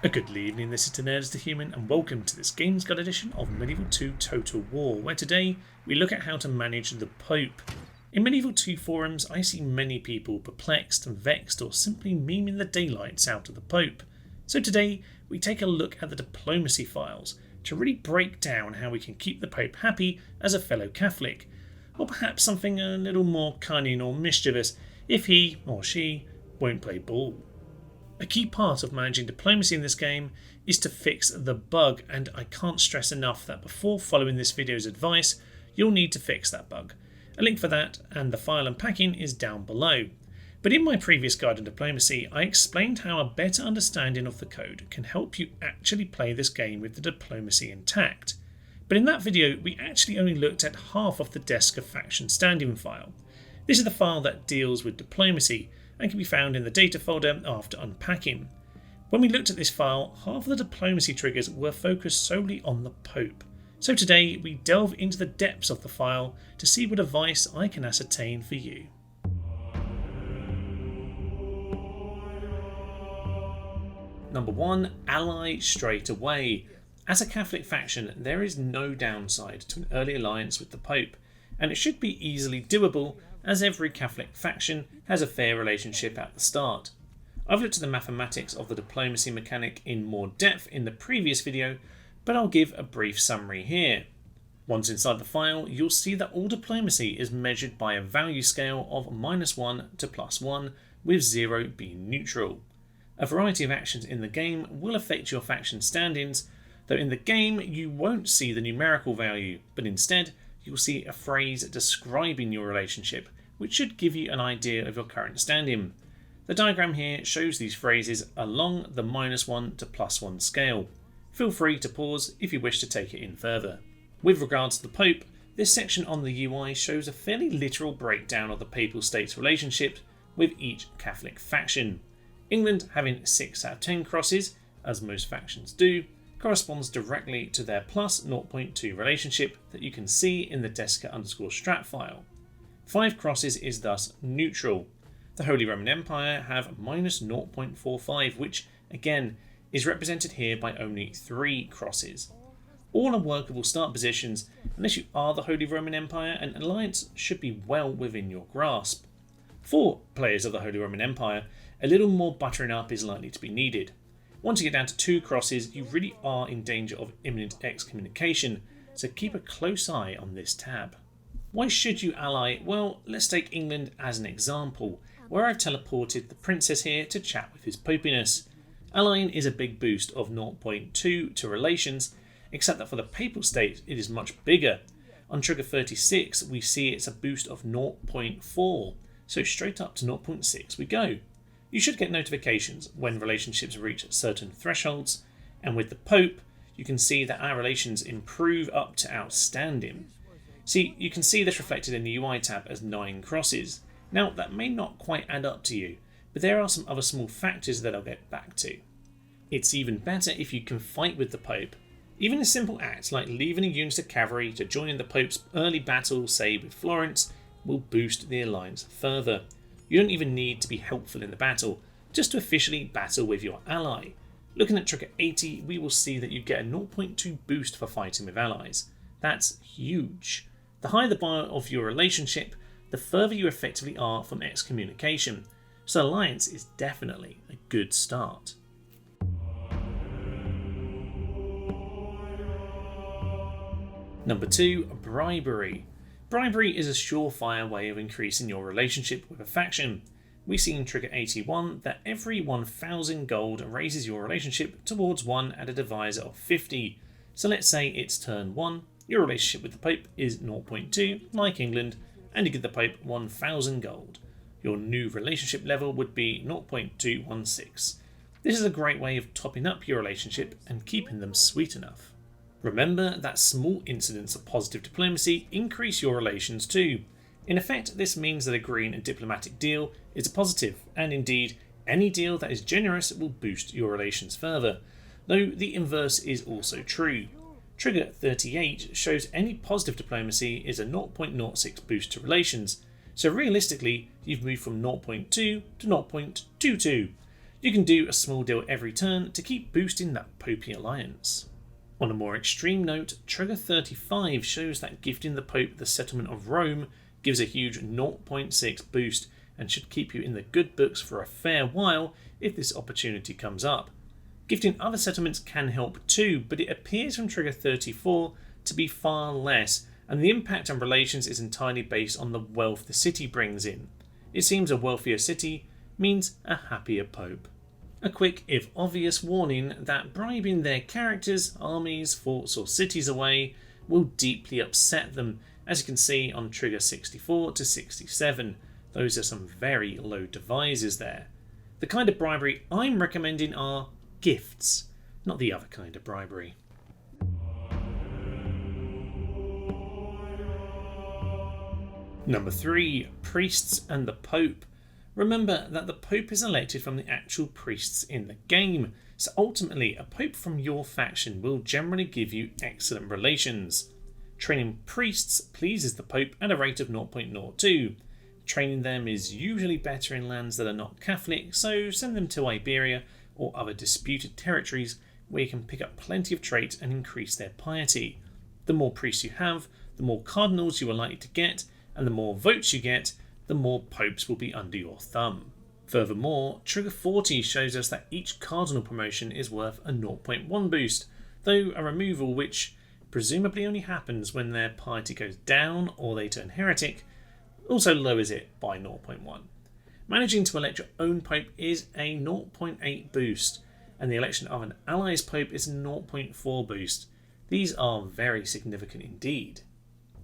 A good evening, this is Nerd is the Human, and welcome to this Games Guide edition of Medieval 2 Total War, where today we look at how to manage the Pope. In Medieval 2 forums, I see many people perplexed, vexed, or simply memeing the daylights out of the Pope. So today, we take a look at the diplomacy files to really break down how we can keep the Pope happy as a fellow Catholic, or perhaps something a little more cunning or mischievous if he or she won't play ball. A key part of managing diplomacy in this game is to fix the bug, and I can't stress enough that before following this video's advice, you'll need to fix that bug. A link for that and the file unpacking is down below. But in my previous guide on diplomacy, I explained how a better understanding of the code can help you actually play this game with the diplomacy intact. But in that video, we actually only looked at half of the Desk of Faction Standing file. This is the file that deals with diplomacy, and can be found in the data folder after unpacking. When we looked at this file, half of the diplomacy triggers were focused solely on the Pope. So today we delve into the depths of the file to see what advice I can ascertain for you. Number 1. Ally straight away. As a Catholic faction, there is no downside to an early alliance with the Pope, and it should be easily doable as every Catholic faction has a fair relationship at the start. I've looked at the mathematics of the diplomacy mechanic in more depth in the previous video, but I'll give a brief summary here. Once inside the file, you'll see that all diplomacy is measured by a value scale of -1 to +1, with 0 being neutral. A variety of actions in the game will affect your faction standings, though in the game you won't see the numerical value, but instead you'll see a phrase describing your relationship, which should give you an idea of your current standing. The diagram here shows these phrases along the -1 to +1 scale. Feel free to pause if you wish to take it in further. With regards to the Pope, this section on the UI shows a fairly literal breakdown of the Papal States' relationship with each Catholic faction. England having 6 out of 10 crosses, as most factions do, corresponds directly to their plus 0.2 relationship that you can see in the Deska_strat file. 5 crosses is thus neutral. The Holy Roman Empire have -0.45, which again is represented here by only 3 crosses. All are workable start positions unless you are the Holy Roman Empire, and alliance should be well within your grasp. For players of the Holy Roman Empire, a little more buttering up is likely to be needed. Once you get down to 2 crosses, you really are in danger of imminent excommunication, so keep a close eye on this tab. Why should you ally? Well, let's take England as an example, where I've teleported the princess here to chat with his popiness. Allying is a big boost of 0.2 to relations, except that for the Papal State it is much bigger. On trigger 36 we see it's a boost of 0.4, so straight up to 0.6 we go. You should get notifications when relationships reach certain thresholds, and with the Pope, you can see that our relations improve up to outstanding. See, you can see this reflected in the UI tab as 9 crosses. Now, that may not quite add up to you, but there are some other small factors that I'll get back to. It's even better if you can fight with the Pope. Even a simple act like leaving a unit of cavalry to join in the Pope's early battle, say with Florence, will boost the alliance further. You don't even need to be helpful in the battle, just to officially battle with your ally. Looking at trigger 80, we will see that you get a 0.2 boost for fighting with allies. That's huge. The higher the bar of your relationship, the further you effectively are from excommunication, so alliance is definitely a good start. Number 2, bribery. Bribery is a surefire way of increasing your relationship with a faction. We see in trigger 81 that every 1000 gold raises your relationship towards 1 at a divisor of 50. So let's say it's turn 1, your relationship with the Pope is 0.2, like England, and you give the Pope 1000 gold. Your new relationship level would be 0.216. This is a great way of topping up your relationship and keeping them sweet enough. Remember that small incidents of positive diplomacy increase your relations too. In effect, this means that agreeing a diplomatic deal is a positive, and indeed, any deal that is generous will boost your relations further, though the inverse is also true. Trigger 38 shows any positive diplomacy is a 0.06 boost to relations, so realistically, you've moved from 0.2 to 0.22. You can do a small deal every turn to keep boosting that Popey alliance. On a more extreme note, Trigger 35 shows that gifting the Pope the settlement of Rome gives a huge 0.6 boost and should keep you in the good books for a fair while if this opportunity comes up. Gifting other settlements can help too, but it appears from Trigger 34 to be far less, and the impact on relations is entirely based on the wealth the city brings in. It seems a wealthier city means a happier Pope. A quick, if obvious, warning that bribing their characters, armies, forts or cities away will deeply upset them, as you can see on Trigger 64 to 67. Those are some very low devises there. The kind of bribery I'm recommending are gifts, not the other kind of bribery. Number 3. Priests and the Pope. Remember that the Pope is elected from the actual priests in the game, so ultimately a Pope from your faction will generally give you excellent relations. Training priests pleases the Pope at a rate of 0.02. Training them is usually better in lands that are not Catholic, so send them to Iberia or other disputed territories where you can pick up plenty of traits and increase their piety. The more priests you have, the more cardinals you are likely to get, and the more votes you get, the more popes will be under your thumb. Furthermore, Trigger 40 shows us that each cardinal promotion is worth a 0.1 boost, though a removal which presumably only happens when their piety goes down or they turn heretic also lowers it by 0.1. Managing to elect your own pope is a 0.8 boost, and the election of an ally's pope is a 0.4 boost. These are very significant indeed.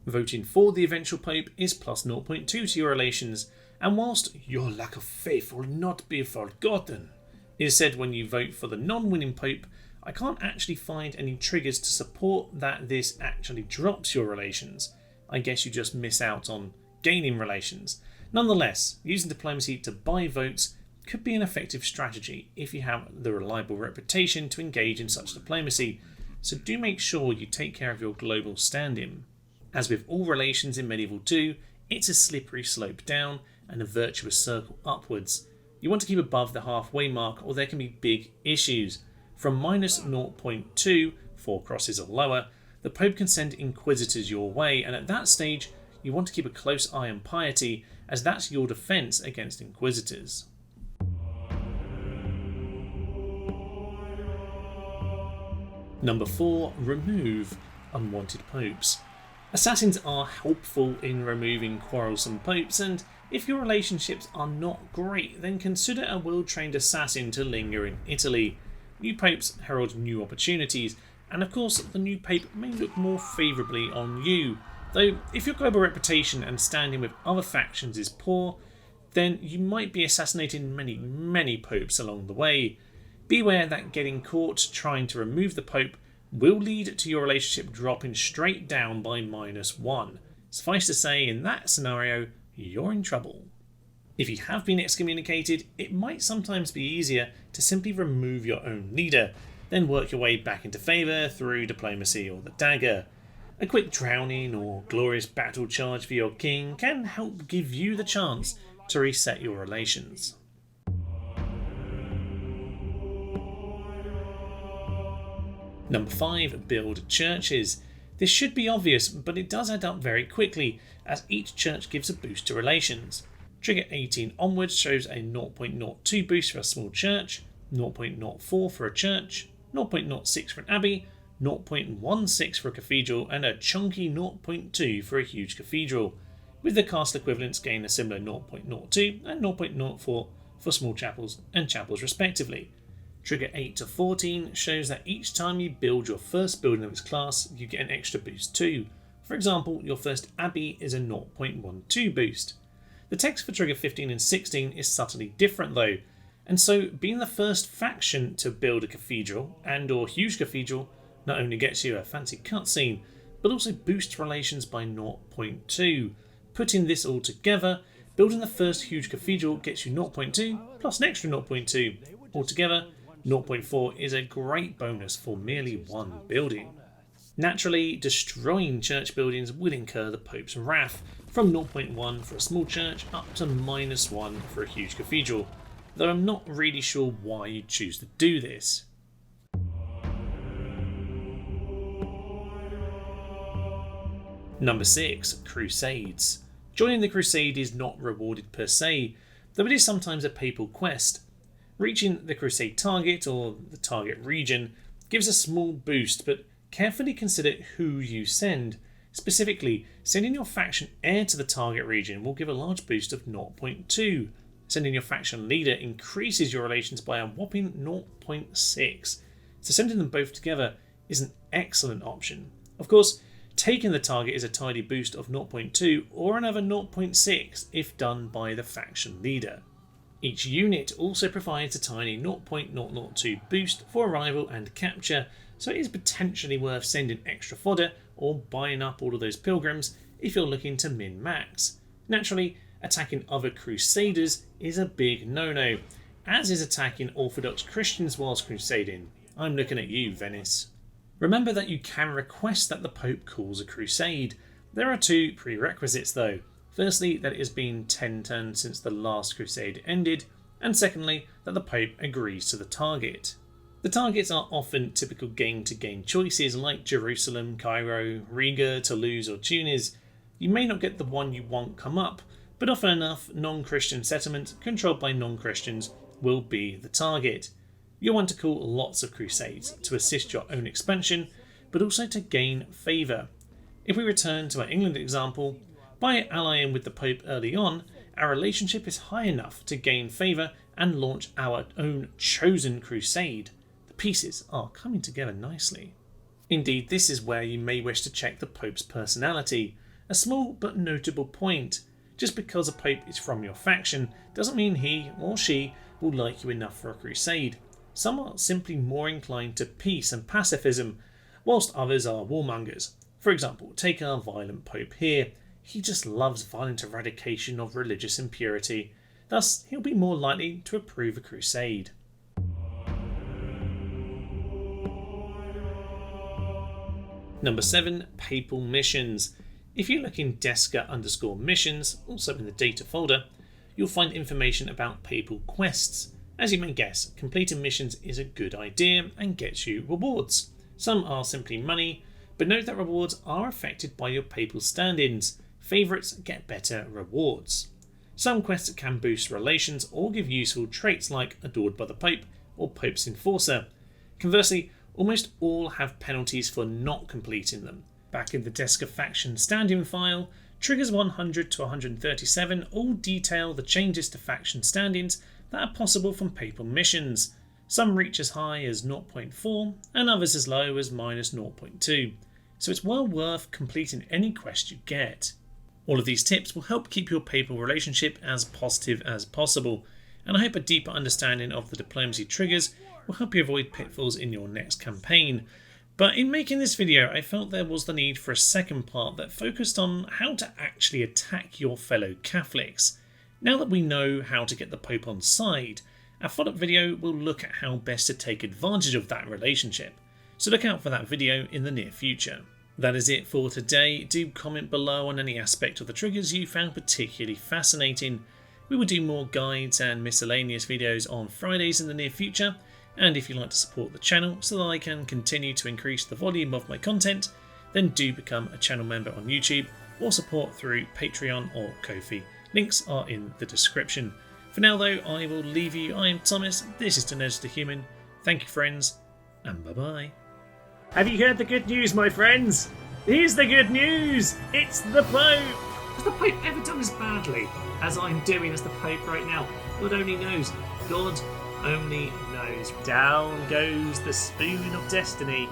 Voting for the eventual pope is plus 0.2 to your relations, and whilst your lack of faith will not be forgotten, it is said when you vote for the non-winning pope, I can't actually find any triggers to support that this actually drops your relations. I guess you just miss out on gaining relations. Nonetheless, using diplomacy to buy votes could be an effective strategy if you have the reliable reputation to engage in such diplomacy, so do make sure you take care of your global stand-in. As with all relations in Medieval 2, it's a slippery slope down and a virtuous circle upwards. You want to keep above the halfway mark or there can be big issues. From minus 0.2, 4 crosses or lower, the Pope can send inquisitors your way, and at that stage you want to keep a close eye on piety, as that's your defence against inquisitors. Number 4. Remove unwanted popes. Assassins are helpful in removing quarrelsome popes, and if your relationships are not great, then consider a well-trained assassin to linger in Italy. New popes herald new opportunities, and of course the new pope may look more favourably on you, though if your global reputation and standing with other factions is poor, then you might be assassinating many popes along the way. Beware that getting caught trying to remove the pope will lead to your relationship dropping straight down by -1. Suffice to say, in that scenario, you're in trouble. If you have been excommunicated, it might sometimes be easier to simply remove your own leader, then work your way back into favour through diplomacy or the dagger. A quick drowning or glorious battle charge for your king can help give you the chance to reset your relations. Number 5. Build churches. This should be obvious, but it does add up very quickly, as each church gives a boost to relations. Trigger 18 onwards shows a 0.02 boost for a small church, 0.04 for a church, 0.06 for an abbey, 0.16 for a cathedral, and a chunky 0.2 for a huge cathedral, with the cast equivalents gain a similar 0.02 and 0.04 for small chapels and chapels respectively. Trigger 8 to 14 shows that each time you build your first building of its class, you get an extra boost too. For example, your first abbey is a 0.12 boost. The text for Trigger 15 and 16 is subtly different though, and so being the first faction to build a cathedral and or huge cathedral not only gets you a fancy cutscene, but also boosts relations by 0.2. Putting this all together, building the first huge cathedral gets you 0.2 plus an extra 0.2. Altogether, 0.4 is a great bonus for merely one building. Naturally, destroying church buildings will incur the Pope's wrath, from 0.1 for a small church up to -1 for a huge cathedral. though I'm not really sure why you'd choose to do this. Number 6. Crusades. Joining the crusade is not rewarded per se, though it is sometimes a papal quest. Reaching the crusade target, or the target region, gives a small boost, but carefully consider who you send. Specifically, sending your faction heir to the target region will give a large boost of 0.2. Sending your faction leader increases your relations by a whopping 0.6. So sending them both together is an excellent option. Of course, taking the target is a tidy boost of 0.2 or another 0.6 if done by the faction leader. Each unit also provides a tiny 0.002 boost for arrival and capture, so it is potentially worth sending extra fodder or buying up all of those pilgrims if you're looking to min-max. Naturally, attacking other crusaders is a big no-no, as is attacking Orthodox Christians whilst crusading. I'm looking at you, Venice. Remember that you can request that the Pope calls a crusade. There are 2 prerequisites though. Firstly, that it has been 10 turns since the last crusade ended, and secondly, that the Pope agrees to the target. The targets are often typical game-to-game choices like Jerusalem, Cairo, Riga, Toulouse or Tunis. You may not get the one you want come up, but often enough, non-Christian settlements controlled by non-Christians will be the target. You'll want to call lots of crusades to assist your own expansion, but also to gain favour. If we return to our England example, by allying with the Pope early on, our relationship is high enough to gain favour and launch our own chosen crusade. The pieces are coming together nicely. Indeed, this is where you may wish to check the Pope's personality. A small but notable point. Just because a Pope is from your faction doesn't mean he or she will like you enough for a crusade. Some are simply more inclined to peace and pacifism, whilst others are warmongers. For example, take our violent Pope here. He just loves violent eradication of religious impurity. Thus, he'll be more likely to approve a crusade. Number 7. Papal missions. If you look in Deska_missions, also in the data folder, you'll find information about papal quests. As you may guess, completing missions is a good idea and gets you rewards. Some are simply money, but note that rewards are affected by your papal stand-ins. Favourites get better rewards. Some quests can boost relations or give useful traits like Adored by the Pope or Pope's Enforcer. Conversely, almost all have penalties for not completing them. Back in the Deska faction stand-in file, triggers 100 to 137 all detail the changes to faction stand-ins that are possible from papal missions. Some reach as high as 0.4 and others as low as -0.2, so it's well worth completing any quest you get. All of these tips will help keep your papal relationship as positive as possible, and I hope a deeper understanding of the diplomacy triggers will help you avoid pitfalls in your next campaign. But in making this video, I felt there was the need for a second part that focused on how to actually attack your fellow Catholics. Now that we know how to get the Pope on side, our follow-up video will look at how best to take advantage of that relationship. So look out for that video in the near future. That is it for today. Do comment below on any aspect of the triggers you found particularly fascinating. We will do more guides and miscellaneous videos on Fridays in the near future, and if you'd like to support the channel so that I can continue to increase the volume of my content, then do become a channel member on YouTube or support through Patreon or Ko-fi. Links are in the description. For now though, I will leave you. I am Thomas, this is Tenez the Human. Thank you friends, and bye bye. Have you heard the good news, my friends? Here's the good news! It's the Pope! Has the Pope ever done as badly as I'm doing as the Pope right now? God only knows. God only knows. Down goes the spoon of destiny.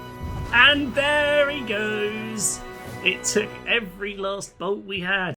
And there he goes! It took every last bolt we had.